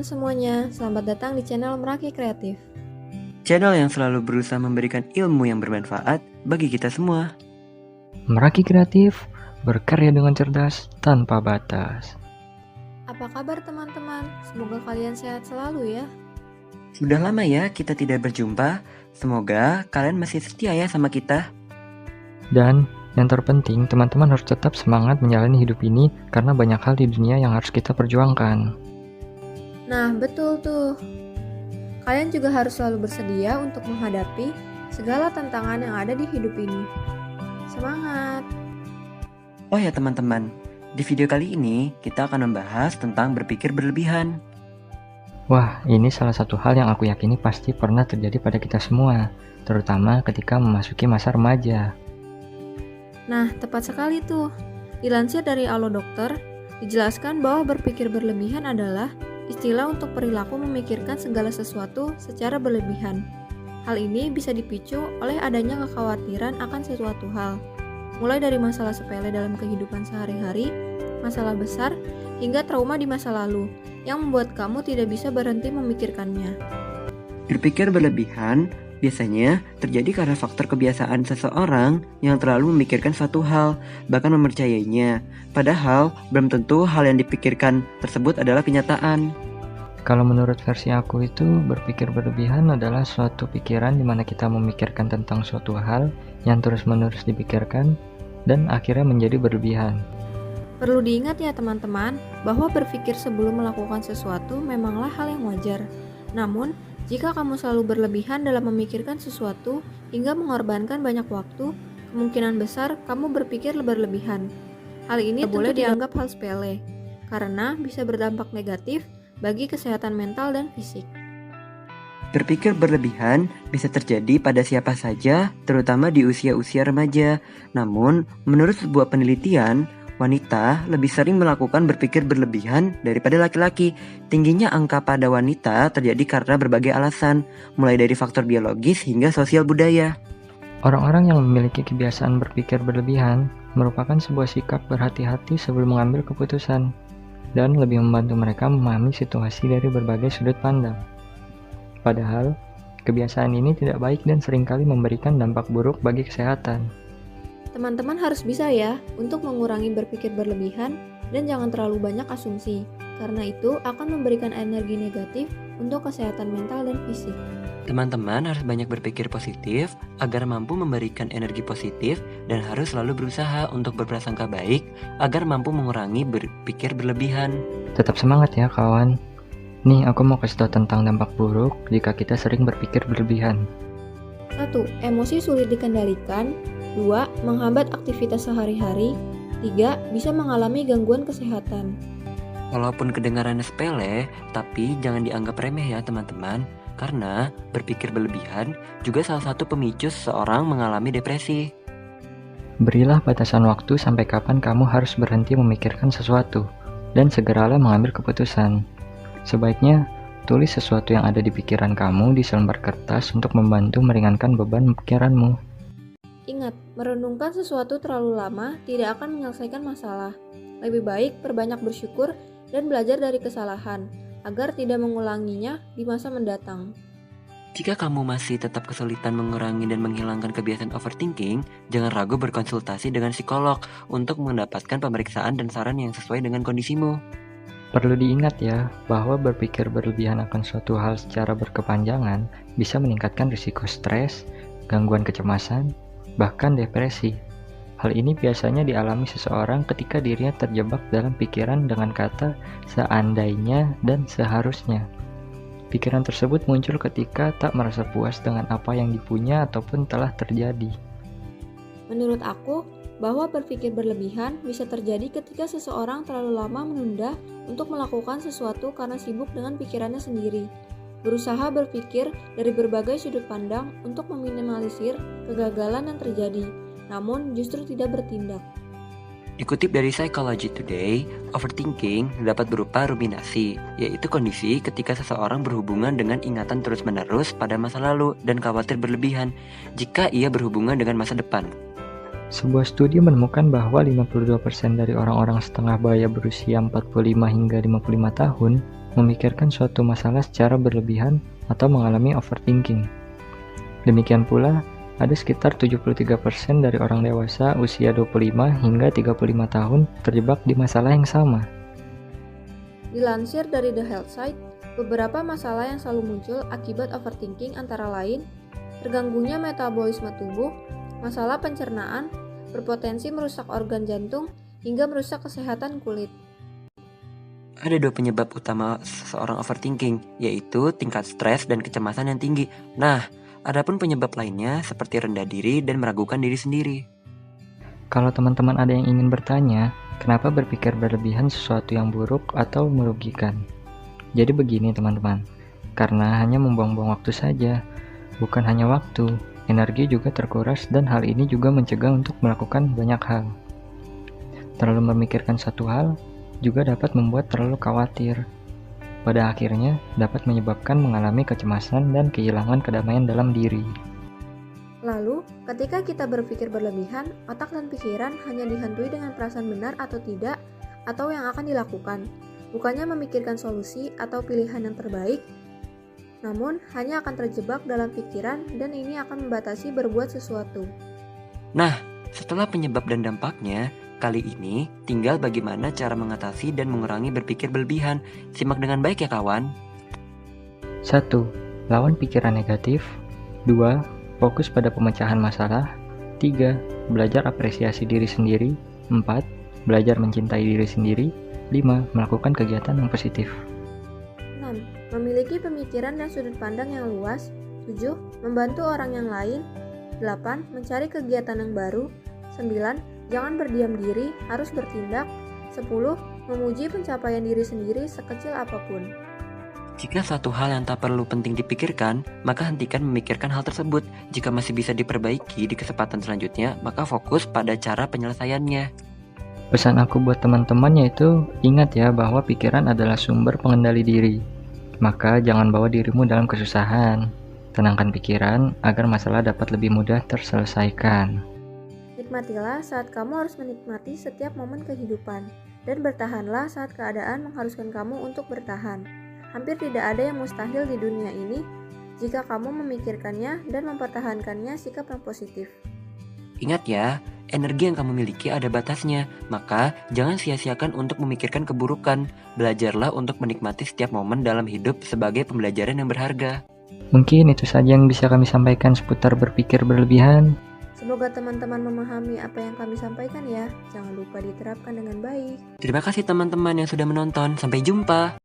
teman-teman semuanya, selamat datang di channel Meraki Kreatif. Channel yang selalu berusaha memberikan ilmu yang bermanfaat bagi kita semua. Meraki Kreatif, berkarya dengan cerdas tanpa batas. Apa kabar teman-teman? Semoga kalian sehat selalu ya. Sudah lama ya kita tidak berjumpa. Semoga kalian masih setia ya sama kita. Dan yang terpenting, teman-teman harus tetap semangat menjalani hidup ini karena banyak hal di dunia yang harus kita perjuangkan. Nah, betul tuh. Kalian juga harus selalu bersedia untuk menghadapi segala tantangan yang ada di hidup ini. Semangat! Oh ya teman-teman, di video kali ini kita akan membahas tentang berpikir berlebihan. Wah, ini salah satu hal yang aku yakini pasti pernah terjadi pada kita semua, terutama ketika memasuki masa remaja. Nah, tepat sekali tuh. Dilansir dari Allo Dokter, dijelaskan bahwa berpikir berlebihan adalah istilah untuk perilaku memikirkan segala sesuatu secara berlebihan. Hal ini bisa dipicu oleh adanya kekhawatiran akan sesuatu hal, mulai dari masalah sepele dalam kehidupan sehari-hari, masalah besar, hingga trauma di masa lalu, yang membuat kamu tidak bisa berhenti memikirkannya. Berpikir berlebihan biasanya terjadi karena faktor kebiasaan seseorang yang terlalu memikirkan suatu hal, bahkan mempercayainya. Padahal, belum tentu hal yang dipikirkan tersebut adalah kenyataan. Kalau menurut versi aku itu, berpikir berlebihan adalah suatu pikiran di mana kita memikirkan tentang suatu hal yang terus-menerus dipikirkan dan akhirnya menjadi berlebihan. Perlu diingat ya teman-teman, bahwa berpikir sebelum melakukan sesuatu memanglah hal yang wajar. Namun, jika kamu selalu berlebihan dalam memikirkan sesuatu hingga mengorbankan banyak waktu, kemungkinan besar kamu berpikir berlebihan. Hal ini boleh dianggap hal sepele, karena bisa berdampak negatif bagi kesehatan mental dan fisik. Berpikir berlebihan bisa terjadi pada siapa saja, terutama di usia-usia remaja. Namun, menurut sebuah penelitian, wanita lebih sering melakukan berpikir berlebihan daripada laki-laki. Tingginya angka pada wanita terjadi karena berbagai alasan, mulai dari faktor biologis hingga sosial budaya. Orang-orang yang memiliki kebiasaan berpikir berlebihan merupakan sebuah sikap berhati-hati sebelum mengambil keputusan, dan lebih membantu mereka memahami situasi dari berbagai sudut pandang. Padahal, kebiasaan ini tidak baik dan seringkali memberikan dampak buruk bagi kesehatan. Teman-teman harus bisa ya untuk mengurangi berpikir berlebihan dan jangan terlalu banyak asumsi, karena itu akan memberikan energi negatif untuk kesehatan mental dan fisik. Teman-teman harus banyak berpikir positif agar mampu memberikan energi positif dan harus selalu berusaha untuk berprasangka baik agar mampu mengurangi berpikir berlebihan. Tetap semangat ya kawan. Nih aku mau kasih tahu tentang dampak buruk jika kita sering berpikir berlebihan. 1. Emosi sulit dikendalikan. 2. Menghambat aktivitas sehari-hari. 3. Bisa mengalami gangguan kesehatan. Walaupun kedengarannya sepele, tapi jangan dianggap remeh ya teman-teman. Karena berpikir berlebihan juga salah satu pemicu seseorang mengalami depresi. Berilah batasan waktu sampai kapan kamu harus berhenti memikirkan sesuatu, dan segeralah mengambil keputusan. Sebaiknya, tulis sesuatu yang ada di pikiran kamu di selembar kertas untuk membantu meringankan beban pikiranmu. Ingat, merenungkan sesuatu terlalu lama tidak akan menyelesaikan masalah. Lebih baik perbanyak bersyukur dan belajar dari kesalahan, agar tidak mengulanginya di masa mendatang. Jika kamu masih tetap kesulitan mengurangi dan menghilangkan kebiasaan overthinking, jangan ragu berkonsultasi dengan psikolog untuk mendapatkan pemeriksaan dan saran yang sesuai dengan kondisimu. Perlu diingat ya, bahwa berpikir berlebihan akan suatu hal secara berkepanjangan bisa meningkatkan risiko stres, gangguan kecemasan, bahkan depresi. Hal ini biasanya dialami seseorang ketika dirinya terjebak dalam pikiran dengan kata seandainya dan seharusnya. Pikiran tersebut muncul ketika tak merasa puas dengan apa yang dipunya ataupun telah terjadi. Menurut aku, bahwa berpikir berlebihan bisa terjadi ketika seseorang terlalu lama menunda untuk melakukan sesuatu karena sibuk dengan pikirannya sendiri. Berusaha berpikir dari berbagai sudut pandang untuk meminimalisir kegagalan yang terjadi, namun justru tidak bertindak. Dikutip dari Psychology Today, overthinking dapat berupa ruminasi, yaitu kondisi ketika seseorang berhubungan dengan ingatan terus-menerus pada masa lalu dan khawatir berlebihan jika ia berhubungan dengan masa depan. Sebuah studi menemukan bahwa 52% dari orang-orang setengah baya berusia 45 hingga 55 tahun memikirkan suatu masalah secara berlebihan atau mengalami overthinking. Demikian pula, ada sekitar 73% dari orang dewasa usia 25 hingga 35 tahun terjebak di masalah yang sama. Dilansir dari The Health Site, beberapa masalah yang selalu muncul akibat overthinking antara lain terganggunya metabolisme tubuh, masalah pencernaan, berpotensi merusak organ jantung, hingga merusak kesehatan kulit. Ada dua penyebab utama seseorang overthinking, yaitu tingkat stres dan kecemasan yang tinggi. Nah, adapun penyebab lainnya seperti rendah diri dan meragukan diri sendiri. Kalau teman-teman ada yang ingin bertanya, kenapa berpikir berlebihan sesuatu yang buruk atau merugikan? Jadi begini teman-teman, karena hanya membuang-buang waktu saja, bukan hanya waktu, energi juga terkuras dan hal ini juga mencegah untuk melakukan banyak hal. Terlalu memikirkan satu hal juga dapat membuat terlalu khawatir. Pada akhirnya dapat menyebabkan mengalami kecemasan dan kehilangan kedamaian dalam diri. Lalu, ketika kita berpikir berlebihan, otak dan pikiran hanya dihantui dengan perasaan benar atau tidak, atau yang akan dilakukan, bukannya memikirkan solusi atau pilihan yang terbaik, namun hanya akan terjebak dalam pikiran dan ini akan membatasi berbuat sesuatu. Nah, setelah penyebab dan dampaknya, kali ini tinggal bagaimana cara mengatasi dan mengurangi berpikir berlebihan. Simak dengan baik ya kawan. 1. Lawan pikiran negatif. 2. Fokus pada pemecahan masalah. 3. Belajar apresiasi diri sendiri. 4. Belajar mencintai diri sendiri. 5. Melakukan kegiatan yang positif. 6. Memiliki pemikiran dan sudut pandang yang luas. 7. Membantu orang yang lain. 8. Mencari kegiatan yang baru. 9. Jangan berdiam diri, harus bertindak. 10. Memuji pencapaian diri sendiri sekecil apapun. Jika suatu hal yang tak perlu penting dipikirkan, maka hentikan memikirkan hal tersebut. Jika masih bisa diperbaiki di kesempatan selanjutnya, maka fokus pada cara penyelesaiannya. Pesan aku buat teman-teman yaitu, ingat ya bahwa pikiran adalah sumber pengendali diri. Maka jangan bawa dirimu dalam kesusahan. Tenangkan pikiran agar masalah dapat lebih mudah terselesaikan. Nikmatilah saat kamu harus menikmati setiap momen kehidupan, dan bertahanlah saat keadaan mengharuskan kamu untuk bertahan. Hampir tidak ada yang mustahil di dunia ini jika kamu memikirkannya dan mempertahankannya sikap yang positif. Ingat ya, energi yang kamu miliki ada batasnya, maka jangan sia-siakan untuk memikirkan keburukan. Belajarlah untuk menikmati setiap momen dalam hidup sebagai pembelajaran yang berharga. Mungkin itu saja yang bisa kami sampaikan seputar berpikir berlebihan. Semoga teman-teman memahami apa yang kami sampaikan ya. Jangan lupa diterapkan dengan baik. Terima kasih teman-teman yang sudah menonton. Sampai jumpa.